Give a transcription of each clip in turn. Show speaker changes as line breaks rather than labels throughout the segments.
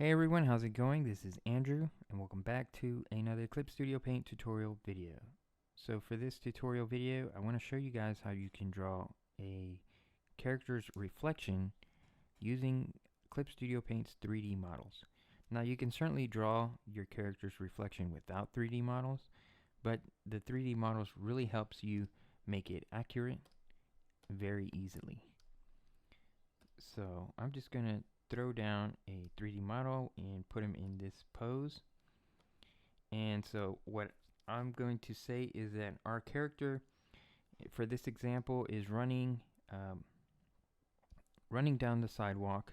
Hey everyone, how's it going? This is Andrew, and welcome back to another Clip Studio Paint tutorial video. So for this tutorial video, I want to show you guys how you can draw a character's reflection using Clip Studio Paint's 3D models. Now you can certainly draw your character's reflection without 3D models, but the 3D models really helps you make it accurate very easily. So I'm just going to throw down a 3D model and put him in this pose. And so what I'm going to say is that our character for this example is running down the sidewalk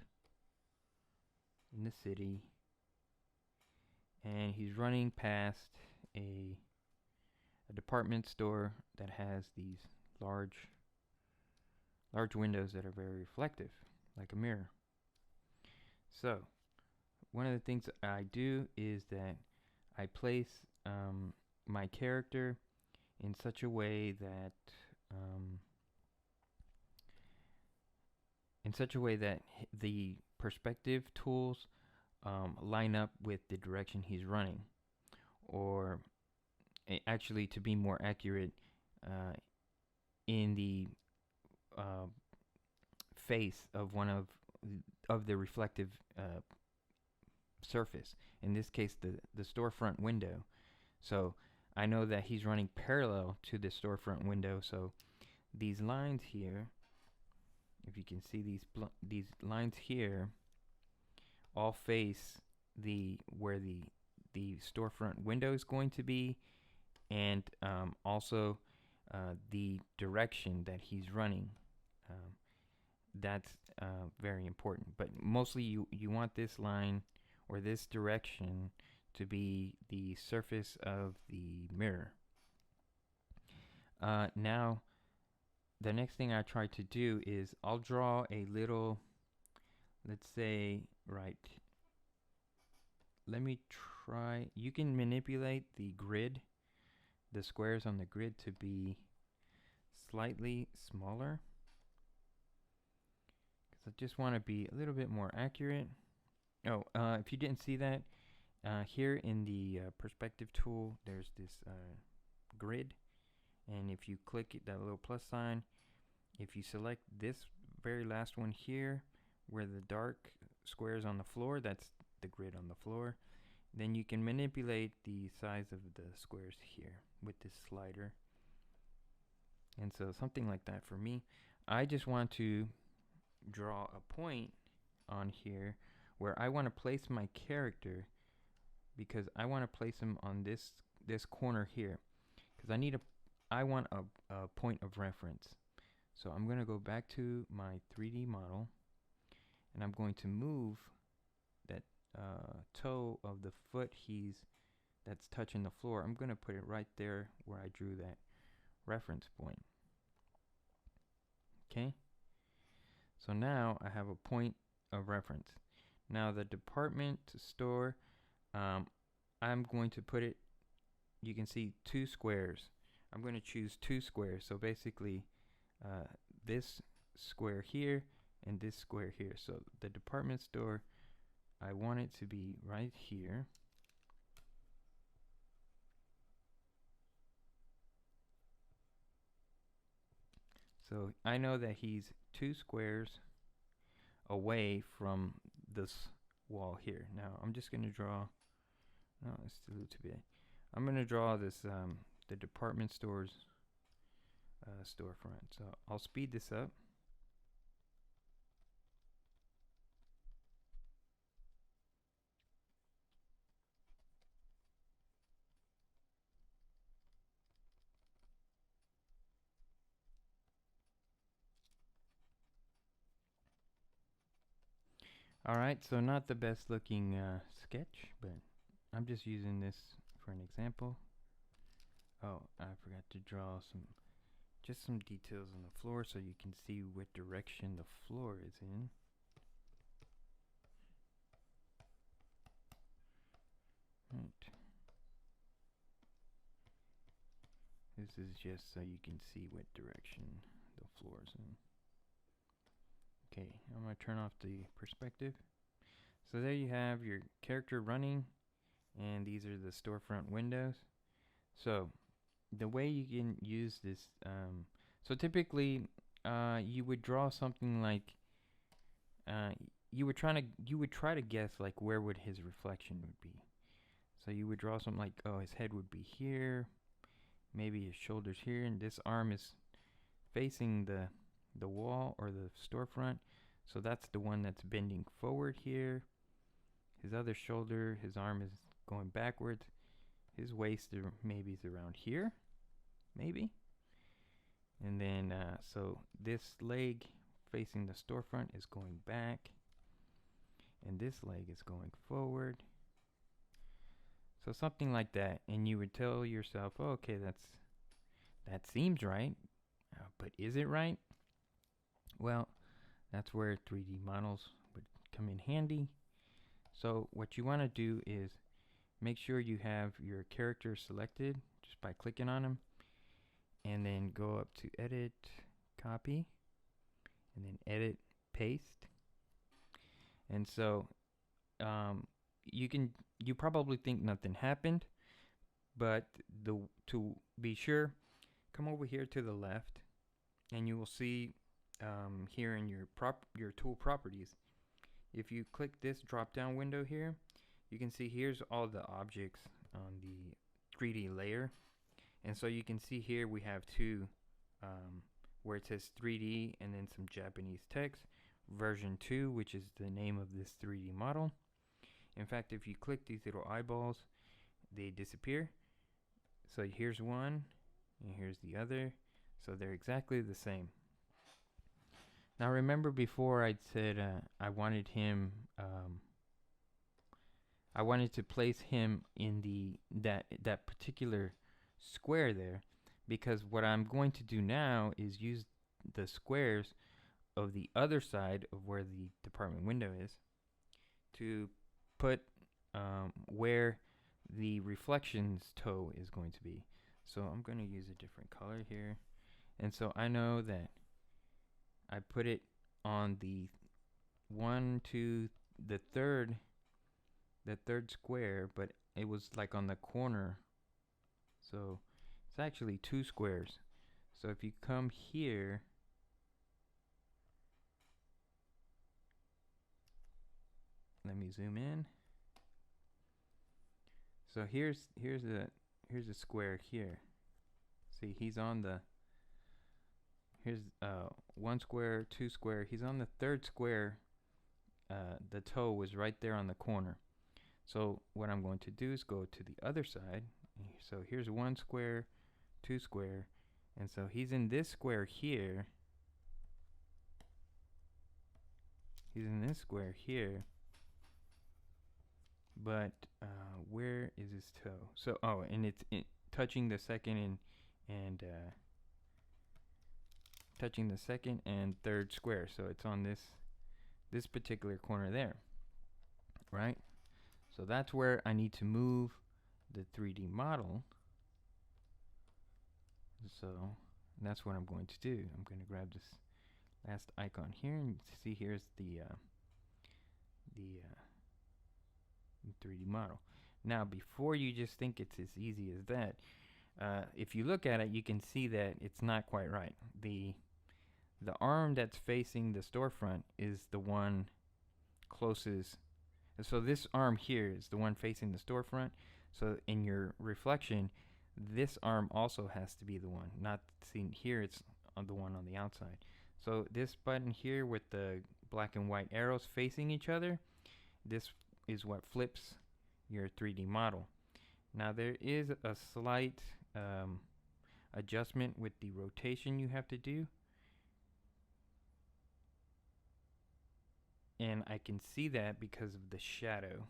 in the city, and he's running past a department store that has these large windows that are very reflective, like a mirror. So one of the things I do is that I place my character in such a way that the perspective tools line up with the direction he's running, or actually, to be more accurate, in the face of one of the reflective surface. In this case, the storefront window. So I know that he's running parallel to the storefront window. So these lines here, if you can see these lines here, all face where the storefront window is going to be, and also the direction that he's running. That's very important. But mostly you want this line or this direction to be the surface of the mirror. Now, the next thing I try to do is I'll draw a little, let's say, right. Let me try. You can manipulate the grid, the squares on the grid, to be slightly smaller, because I just want to be a little bit more accurate. Oh, if you didn't see that, here in the perspective tool, there's this grid, and if you click it, that little plus sign, if you select this very last one here, where the dark squares on the floor, that's the grid on the floor, then you can manipulate the size of the squares here with this slider. And so something like that for me. I just want to draw a point on here where I want to place my character, because I want to place him on this corner here, because I want a point of reference. So I'm going to go back to my 3D model, and I'm going to move that toe of the foot that's touching the floor. I'm going to put it right there where I drew that reference point. Okay, so now I have a point of reference. Now the department store, I'm going to put it, you can see two squares. I'm going to choose two squares. So basically this square here and this square here. So the department store, I want it to be right here. So I know that he's two squares away from this wall here. Now I'm just going to draw, no, it's a little too big. I'm going to draw this, the department store's storefront. So I'll speed this up. Alright, so not the best looking sketch, but I'm just using this for an example. Oh, I forgot to draw just some details on the floor so you can see what direction the floor is in. Right. This is just so you can see what direction the floor is in. Okay, I'm going to turn off the perspective. So there you have your character running, and these are the storefront windows. So the way you can use this, so typically you would draw something like uh, you would try to guess like where would his reflection would be. So you would draw something like, oh, his head would be here, maybe his shoulders here, and this arm is facing the wall or the storefront. So that's the one that's bending forward here. His other shoulder, his arm is going backwards. His waist maybe is around here, maybe. And then so this leg facing the storefront is going back, and this leg is going forward. So something like that, and you would tell yourself, oh, okay, that seems right, but is it right? Well, that's where 3D models would come in handy. So what you want to do is make sure you have your character selected just by clicking on them, and then go up to edit, copy, and then edit, paste. And so you probably think nothing happened, but to be sure, come over here to the left, and you will see here in your tool properties, if you click this drop down window here, you can see here's all the objects on the 3D layer. And so you can see here we have two where it says 3D and then some Japanese text, version 2, which is the name of this 3D model. In fact, if you click these little eyeballs, they disappear. So here's one and here's the other. So they're exactly the same. Now remember before I'd said I wanted him I wanted to place him in that particular square there, because what I'm going to do now is use the squares of the other side of where the department window is to put where the reflections toe is going to be. So I'm going to use a different color here, and so I know that I put it on the third square, but it was like on the corner. So it's actually two squares. So if you come here, let me zoom in. So here's a square here. See, he's on the here's one square, two square. He's on the third square. The toe was right there on the corner. So what I'm going to do is go to the other side. So here's one square, two square, and so he's in this square here. He's in this square here. But where is his toe? So and it's touching the second and touching the second and third square. So it's on this particular corner there, right? So that's where I need to move the 3D model. So that's what I'm going to do. I'm going to grab this last icon here, and see here's the 3D model. Now, before you just think it's as easy as that, if you look at it, you can see that it's not quite right. The arm that's facing the storefront is the one closest. So this arm here is the one facing the storefront. So in your reflection, this arm also has to be the one. Not seen here, it's on the one on the outside. So this button here with the black and white arrows facing each other, this is what flips your 3D model. Now there is a slight adjustment with the rotation you have to do. And I can see that because of the shadow.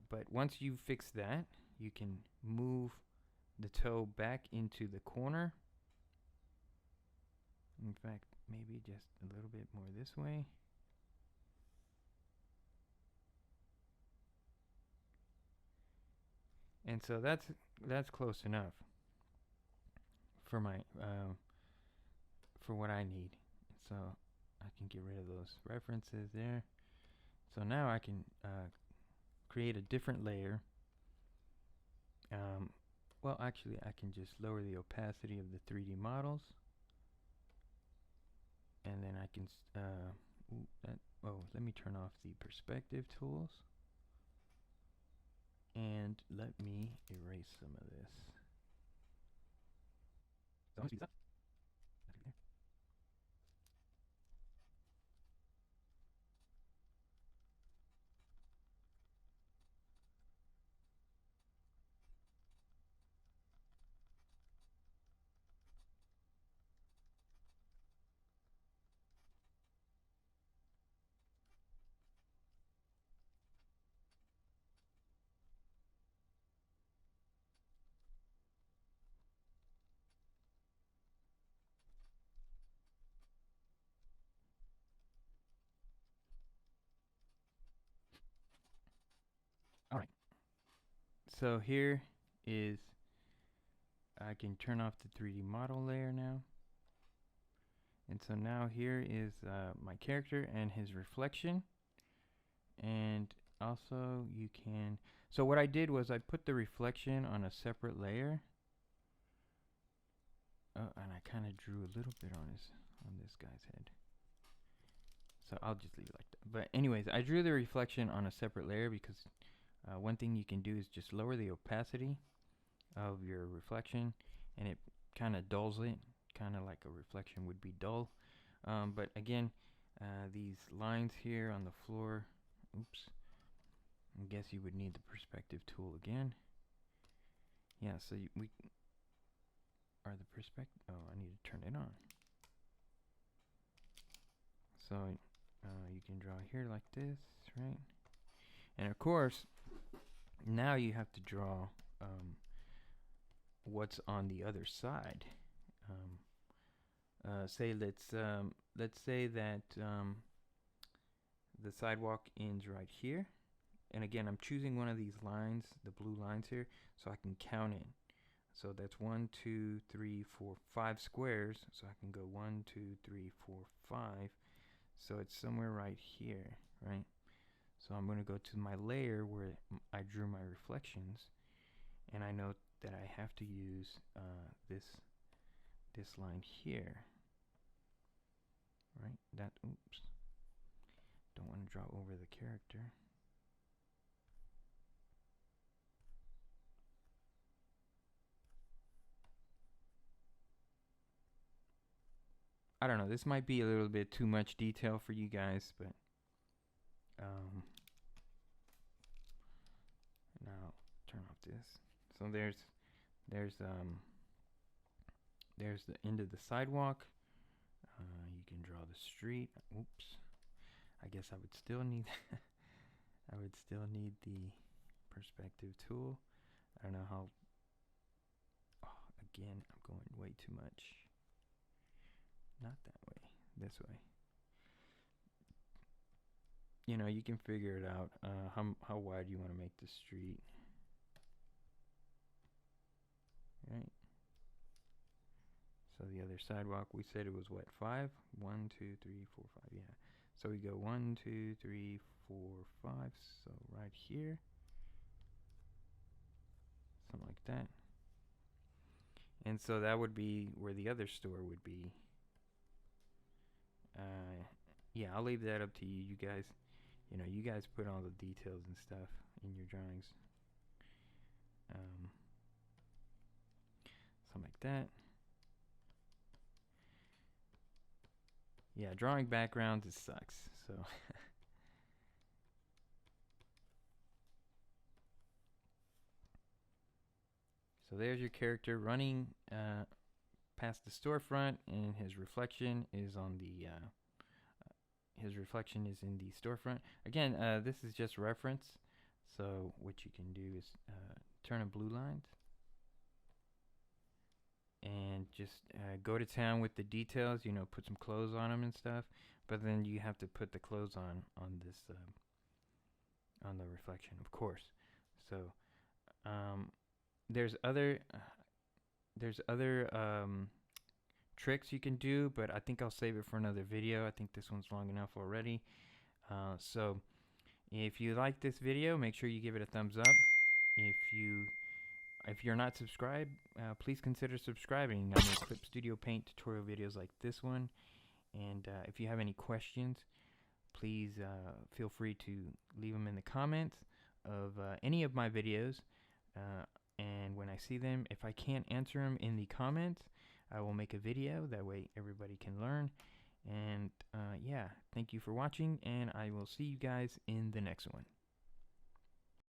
But once you fix that, you can move the toe back into the corner. In fact, maybe just a little bit more this way. And so that's close enough for my for what I need. So I can get rid of those references there. So now I can create a different layer. Well, actually, I can just lower the opacity of the 3D models, and then I can let me turn off the perspective tools, and let me erase some of this. So I'm gonna speed this up. All right. So here is, I can turn off the 3D model layer now. And so now here is my character and his reflection. And also you can, so what I did was I put the reflection on a separate layer. And I kind of drew a little bit on this guy's head. So I'll just leave it like that. But anyways, I drew the reflection on a separate layer because one thing you can do is just lower the opacity of your reflection, and it kind of dulls it, kind of like a reflection would be dull. But again, these lines here on the floor, oops, I guess you would need the perspective tool again. Yeah, so we are the perspective. Oh, I need to turn it on. So you can draw here like this, right? And of course, now you have to draw what's on the other side. Let's say that the sidewalk ends right here, and again, I'm choosing one of these lines, the blue lines here, so I can count it. So that's 1, 2, 3, 4, 5 squares. So I can go 1, 2, 3, 4, 5. So it's somewhere right here, right? So I'm going to go to my layer where I drew my reflections, and I know that I have to use this line here, right? That, oops, don't want to draw over the character. I don't know, this might be a little bit too much detail for you guys, but now turn off this. So there's the end of the sidewalk. You can draw the street. Oops. I guess I would still need I would still need the perspective tool. I don't know how. Oh, again, I'm going way too much. Not that way. This way. You know, you can figure it out. How wide you want to make the street. Right. So the other sidewalk, we said it was what, 5? 1, 2, 3, 4, 5. Yeah. So we go 1, 2, 3, 4, 5. So right here, something like that. And so that would be where the other store would be. Yeah, I'll leave that up to you. You guys, you know, you guys put all the details and stuff in your drawings. Something like that. Yeah, drawing backgrounds, it sucks. So so there's your character running past the storefront, and his reflection is on the his reflection is in the storefront. Again, this is just reference. So what you can do is turn on blue lines and just go to town with the details. You know, put some clothes on them and stuff. But then you have to put the clothes on this on the reflection, of course. So there's other tricks you can do, but I think I'll save it for another video. I think this one's long enough already. So If you like this video, make sure you give it a thumbs up. If you're not subscribed, please consider subscribing. I make Clip Studio Paint tutorial videos like this one. And if you have any questions, please feel free to leave them in the comments of any of my videos. And when I see them, if I can't answer them in the comments, I will make a video. That way everybody can learn. And yeah, thank you for watching, and I will see you guys in the next one.